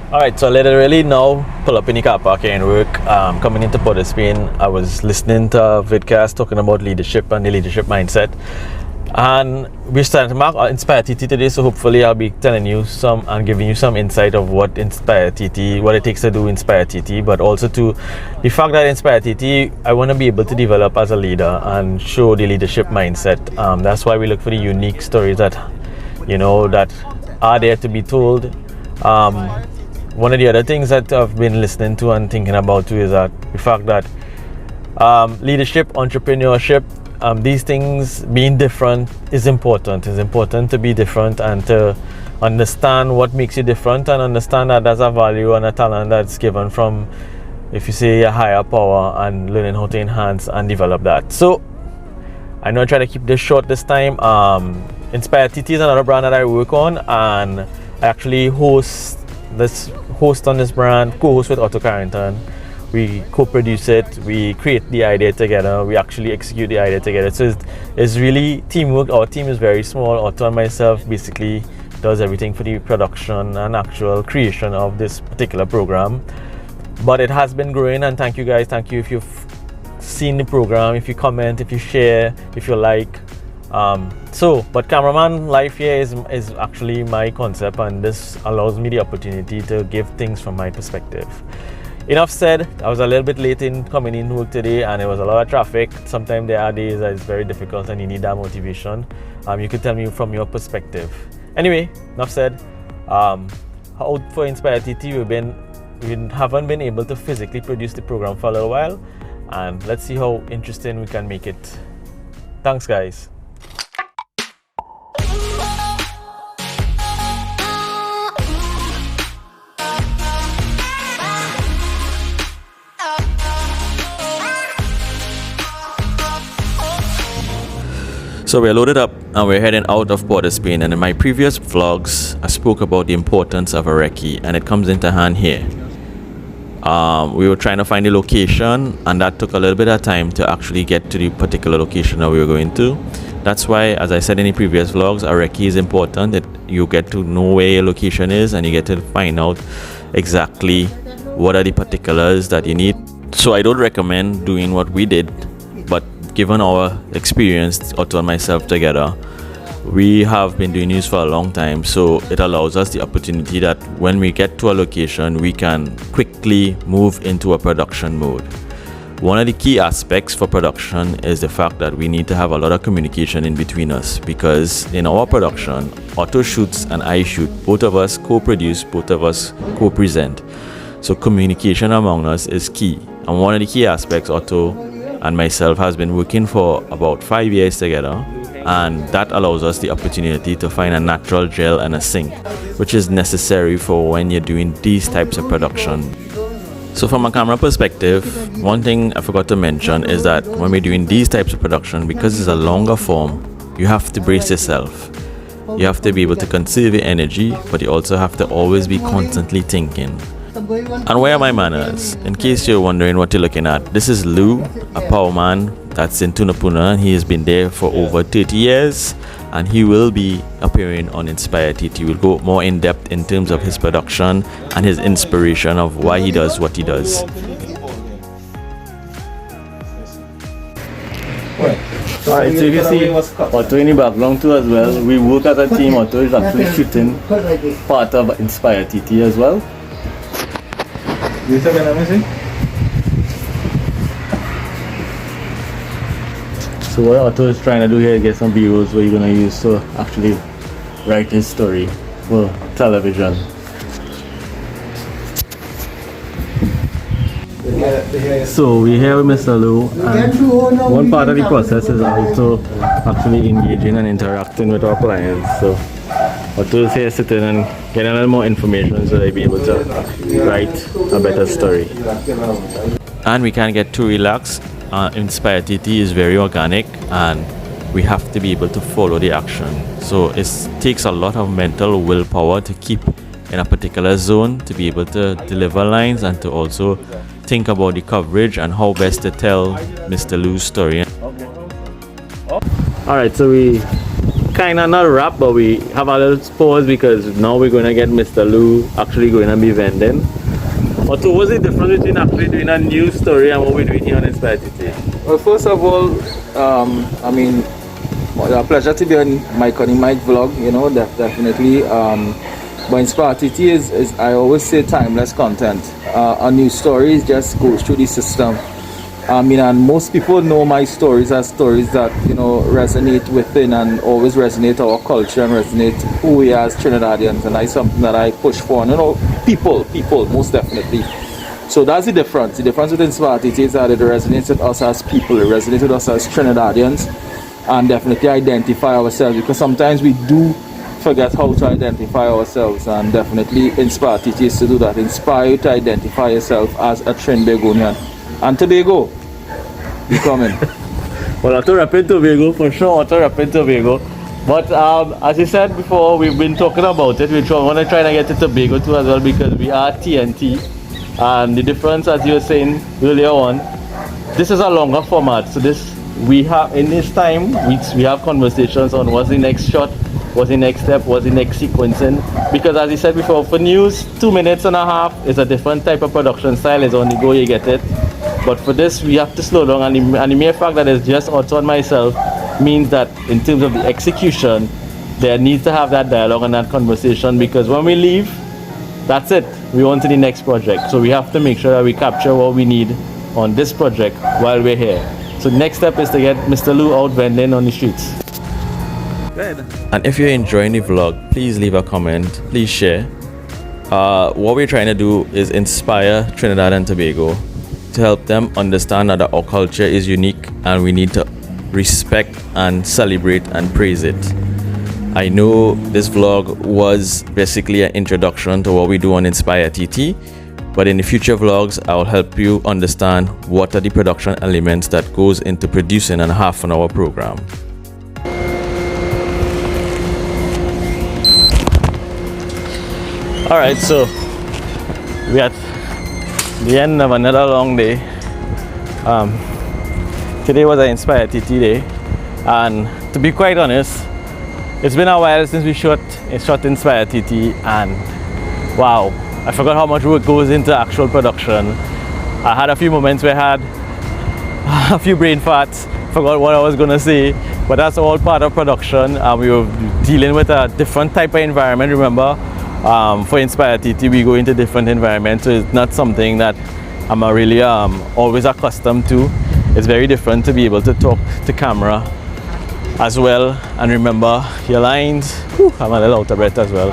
Alright, so I literally now pull up in the car park here in work, coming into Port of Spain. I was listening to a vidcast talking about leadership and the leadership mindset. And we're starting to mark Inspire TT today, so hopefully I'll be telling you some and giving you some insight of what Inspire TT, what it takes to do Inspire TT, but also to the fact that Inspire TT, I want to be able to develop as a leader and show the leadership mindset. That's why we look for the unique stories that, that are there to be told. One of the other things that I've been listening to and thinking about too is that the fact that leadership, entrepreneurship, these things being different is important. It's important to be different and to understand what makes you different and understand that there's a value and a talent that's given from, if you say, a higher power, and learning how to enhance and develop that. So I know I try to keep this short this time. Inspire TT is another brand that I work on, and I actually host on this brand, co-host with Otto Carrington. We co-produce it, we create the idea together, we actually execute the idea together. So it's really teamwork. Our team is very small. Otto and myself basically does everything for the production and actual creation of this particular program. But it has been growing, and thank you guys. Thank you if you've seen the program, if you comment, if you share, if you like. But cameraman life here is actually my concept, and this allows me the opportunity to give things from my perspective. Enough said. I was a little bit late in coming in work today, and there was a lot of traffic. Sometimes there are days that it's very difficult and you need that motivation. You could tell me from your perspective. Anyway, enough said. Out for Inspire TT, we haven't been able to physically produce the program for a little while, and let's see how interesting we can make it. Thanks, guys. So we're loaded up and we're heading out of Port of Spain, and in my previous vlogs I spoke about the importance of a recce, and it comes into hand here. We were trying to find the location, and that took a little bit of time to actually get to the particular location that we were going to. That's why, as I said in the previous vlogs, a recce is important. That you get to know where your location is, and you get to find out exactly what are the particulars that you need. So I don't recommend doing what we did, but given our experience, Otto and myself together, we have been doing this for a long time, so it allows us the opportunity that when we get to a location, we can quickly move into a production mode. One of the key aspects for production is the fact that we need to have a lot of communication in between us, because in our production, Otto shoots and I shoot. Both of us co-produce, both of us co-present. So communication among us is key. And one of the key aspects, Otto and myself has been working for about 5 years together, and that allows us the opportunity to find a natural gel and a sync, which is necessary for when you're doing these types of production. So from a camera perspective, one thing I forgot to mention is that when we're doing these types of production, because it's a longer form, you have to brace yourself. You have to be able to conserve your energy, but you also have to always be constantly thinking. And where are my manners? In case you're wondering what you're looking at, this is Lou, a power man that's in Tunapuna, and he has been there for over 30 years, and he will be appearing on Inspire TT. We'll go more in depth in terms of his production and his inspiration of why he does what he does. Alright, so you can see Otto in the background too as well. We work as a team. Otto is actually shooting part of Inspire TT as well. So what Otto is trying to do here is get some B-rolls where you're going to use to actually write his story for television. So we're here with Mr. Lou, and one part of the process is also actually engaging and interacting with our clients. So Otto is here sitting and getting a little more information so they'll be able to write a better story. And we can't get too relaxed. Inspire TT is very organic, and we have to be able to follow the action. So it takes a lot of mental willpower to keep in a particular zone, to be able to deliver lines and to also think about the coverage and how best to tell Mr. Lou's story. Alright, so we kind of not wrap, but we have a little pause because now we're going to get Mr. Lou actually going to be vending. But so what's the difference between actually doing a news story and what we're doing here on Inspire TT? Well, first of all, I mean, it's a pleasure to be on MikeontheMic vlog, you know, definitely. But Inspire TT is, I always say, timeless content. A news story just goes through the system. I mean, and most people know my stories as stories that, you know, resonate within and always resonate our culture and resonate who we are as Trinidadians, and that's something that I push for. And, you know, people, most definitely. So that's the difference. The difference with Inspire TT is that it resonates with us as people, it resonates with us as Trinidadians, and definitely identify ourselves, because sometimes we do forget how to identify ourselves, and definitely Inspire TT is to do that. Inspire you to identify yourself as a Trinbagonian. And Tobago, you coming? Well, Otto repping Tobago for sure. Otto repping Tobago. But as you said before, we've been talking about it. We want to try to get to Tobago too as well, because we are TNT. And the difference, as you were saying earlier on, this is a longer format. So we have in this time we have conversations on what's the next shot, what's the next step, what's the next sequencing. Because as you said before, for news, 2.5 minutes is a different type of production style. It's on the go, you get it. But for this, we have to slow down, and the mere fact that it's just Otto and myself means that in terms of the execution, there needs to have that dialogue and that conversation, because when we leave, that's it. We on to the next project. So we have to make sure that we capture what we need on this project while we're here. So the next step is to get Mr. Lou out vending on the streets. Good. And if you're enjoying the vlog, please leave a comment, please share. What we're trying to do is inspire Trinidad and Tobago to help them understand that our culture is unique and we need to respect and celebrate and praise it. I know this vlog was basically an introduction to what we do on Inspire TT, but in the future vlogs I'll help you understand what are the production elements that goes into producing a half-an-hour program. Alright, so we're at the end of another long day. Today was an Inspire TT day, and to be quite honest, it's been a while since we shot Inspire TT, and wow, I forgot how much work goes into actual production. I had a few moments where I had a few brain farts, forgot what I was gonna say, but that's all part of production. We were dealing with a different type of environment, remember? For Inspire TT, we go into different environments, so it's not something that I'm really always accustomed to. It's very different to be able to talk to camera as well and remember your lines. Whew, I'm a little out of breath as well.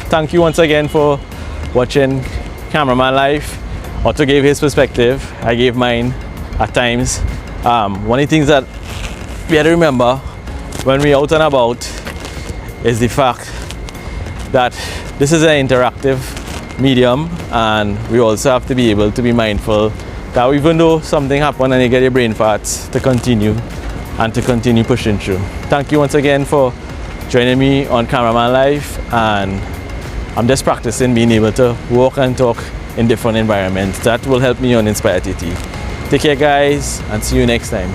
Thank you once again for watching Cameraman Life. Otto gave his perspective, I gave mine at times. One of the things that we had to remember when we're out and about is the fact that this is an interactive medium, and we also have to be able to be mindful that even though something happened and you get your brain farts, to continue and to continue pushing through. Thank you once again for joining me on Cameraman Life, and I'm just practicing being able to walk and talk in different environments. That will help me on Inspire TT. Take care guys, and see you next time.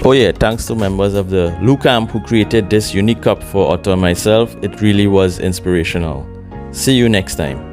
Oh yeah, thanks to members of the Lou Camp who created this unique cup for Otto and myself. It really was inspirational. See you next time.